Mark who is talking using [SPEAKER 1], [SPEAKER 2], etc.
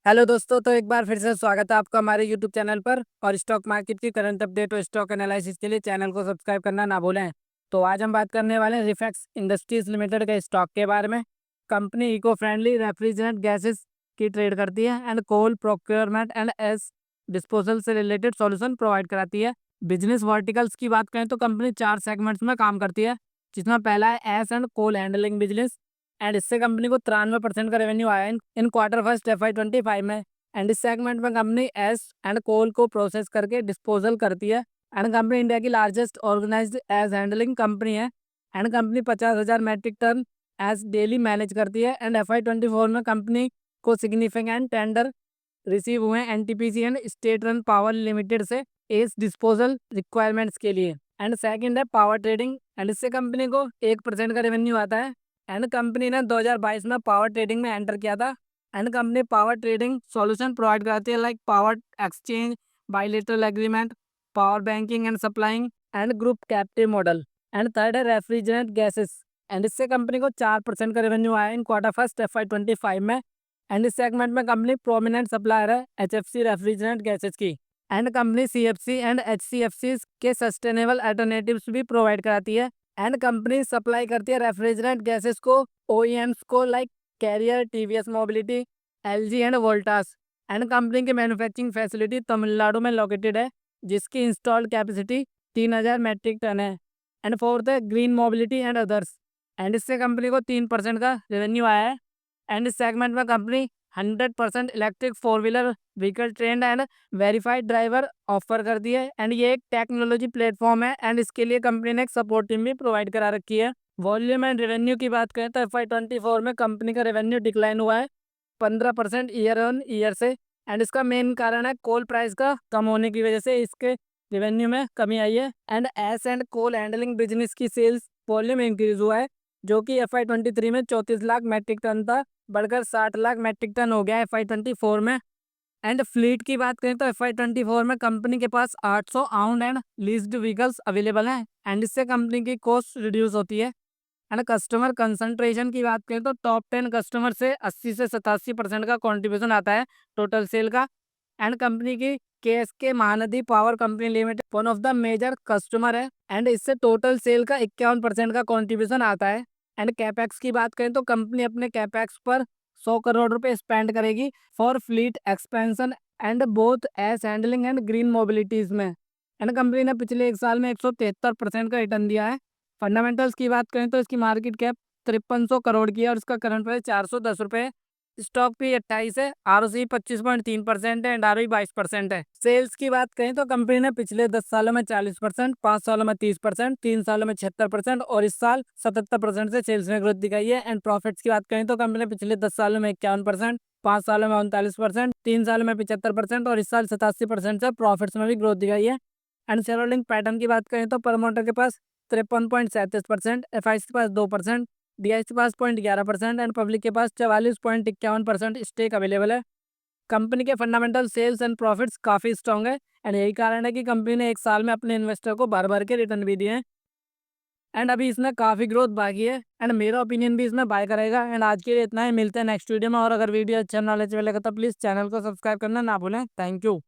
[SPEAKER 1] Hello दोस्तों, तो एक बार फिर से स्वागत है आपका हमारे यूट्यूब चैनल पर। और स्टॉक मार्केट की करंट अपडेट और स्टॉक एनालिसिस के लिए चैनल को सब्सक्राइब करना ना भूलें। तो आज हम बात करने वाले हैं रिफैक्स इंडस्ट्रीज लिमिटेड के स्टॉक के बारे में। Company eco friendly refrigerant gases की ट्रेड करती है and coal procurement and ash disposal से रिलेटेड सॉल्यूशन प्रोवाइड कराती है। बिजनेस वर्टिकल्स की बात करें तो कंपनी 4 सेगमेंट्स में काम करती है, जिसमें पहला है ash and coal handling business. And इससे कंपनी को 93% का रेवेन्यू आया इन क्वार्टर फर्स्ट FY 25 में। एंड इस सेगमेंट में कंपनी एस एंड कोल को प्रोसेस करके डिस्पोजल करती है। एंड कंपनी इंडिया की largest organised ash handling company है। And company 50,000 metric ton ash daily manage करती है। एंड FY 24 में कंपनी को सिग्निफिकेंट टेंडर रिसीव हुए NTPC and state run power limited से एस डिस्पोजल रिक्वायरमेंट्स के लिए। एंड सेकंड है पावर ट्रेडिंग, एंड इससे कंपनी को 1% का रेवेन्यू आता है। एंड कंपनी ने 2022 में पावर ट्रेडिंग में एंटर किया था। And company power trading solution provide कराती है like power exchange, bilateral agreement, power banking and supplying and group captive model. And third है रेफ्रिजरेंट गैसेस, एंड इससे कंपनी को 4% का रेवेन्यू आया इन क्वार्टर फर्स्ट FY 25 में। एंड इस सेगमेंट में कंपनी प्रोमिनेंट सप्लायर है HFC रेफ्रिजरेंट गैसेस की। And company CFC and HCFC के सस्टेनेबल अल्टरनेटिव्स भी प्रोवाइड कराती है। एंड कंपनी सप्लाई करती है रेफ्रिजरेंट गैसेस को OEMs को like Carrier, TVS mobility, LG and Voltas. And company की मैन्युफैक्चरिंग फैसिलिटी तमिलनाडु में लोकेटेड है, जिसकी इंस्टॉल्ड कैपेसिटी 3,000 मैट्रिक टन है। एंड फोर्थ है green mobility and others, and इससे कंपनी को 3% का रेवेन्यू आया है। एंड इस सेगमेंट में company 100% electric 4 wheeler vehicle trend and verified driver offer करती है। एंड ये एक टेक्नोलॉजी प्लेटफॉर्म है, एंड इसके लिए कंपनी ने एक सपोर्ट टीम भी प्रोवाइड करा रखी है। वॉल्यूम एंड रेवेन्यू की बात करें तो FY 24 में कंपनी का रेवेन्यू डिक्लाइन हुआ है 15% ईयर ऑन ईयर से। एंड इसका मेन कारण है कोल प्राइस का कम होने की वजह से इसके रेवेन्यू में कमी आई है। And ash and coal handling business की सेल्स वॉल्यूम इंक्रीज हुआ है, जो कि FY 23 में 34 लाख मैट्रिक टन था, बढ़कर 60 लाख मैट्रिक टन हो गया FY 24 में। एंड फ्लीट की बात करें तो FY 24 में कंपनी के पास 800 आउंड एंड लीज्ड व्हीकल्स अवेलेबल हैं। एंड इससे कंपनी की कॉस्ट रिड्यूस होती है। एंड कस्टमर कंसंट्रेशन की बात करें तो टॉप 10 कस्टमर से 80 से 87% का कंट्रीब्यूशन आता है टोटल सेल का। एंड कंपनी की KSK Mahanadi power company limited one of the major customer है, एंड इससे टोटल सेल का 51% का कंट्रीब्यूशन आता है। एंड कैपेक्स की बात करें तो कंपनी अपने कैपेक्स पर 100 करोड़ रुपए स्पेंड करेगी for fleet expansion and both S handling and green mobilities में। एंड कंपनी ने पिछले एक साल में 173% का रिटर्न दिया है। फंडामेंटल्स की बात करें तो इसकी मार्केट कैप 5300 करोड़ की है और इसका करंट प्राइस 410 रुपये है। स्टॉक भी 28 है, ROC 25.3% है एंड ROE 22% है। सेल्स की बात करें तो कंपनी ने पिछले 10 सालों में 40%, 5 सालों में 30%, 3 सालों में 76% और इस साल 77% से सेल्स में ग्रोथ दिखाई है। एंड प्रॉफिट्स की बात करें तो कंपनी ने पिछले 10 सालों में 51%, 5 सालों में 39%, 3 सालों में 75% और इस साल 87% से प्रॉफिट्स में भी ग्रोथ दिखाई है। एंड शेयर होल्डिंग पैटर्न की बात करें तो प्रमोटर के पास 53.37%, FIs के पास 2%, DIs के पास 0.11% एंड पब्लिक के पास 44.51% स्टेक अवेलेबल है। कंपनी के फंडामेंटल सेल्स एंड प्रॉफिट्स काफ़ी स्ट्रॉन्ग है, एंड यही कारण है कि कंपनी ने एक साल में अपने इन्वेस्टर को बार बार के रिटर्न भी दिए हैं। एंड अभी इसमें काफ़ी ग्रोथ बाकी है, एंड मेरा ओपिनियन भी इसमें बाय करेगा। एंड आज के लिए इतना ही, मिलते हैं नेक्स्ट वीडियो में। और अगर वीडियो अच्छा नॉलेज मिलेगा तो प्लीज़ चैनल को सब्सक्राइब करना ना भूलें। Thank you.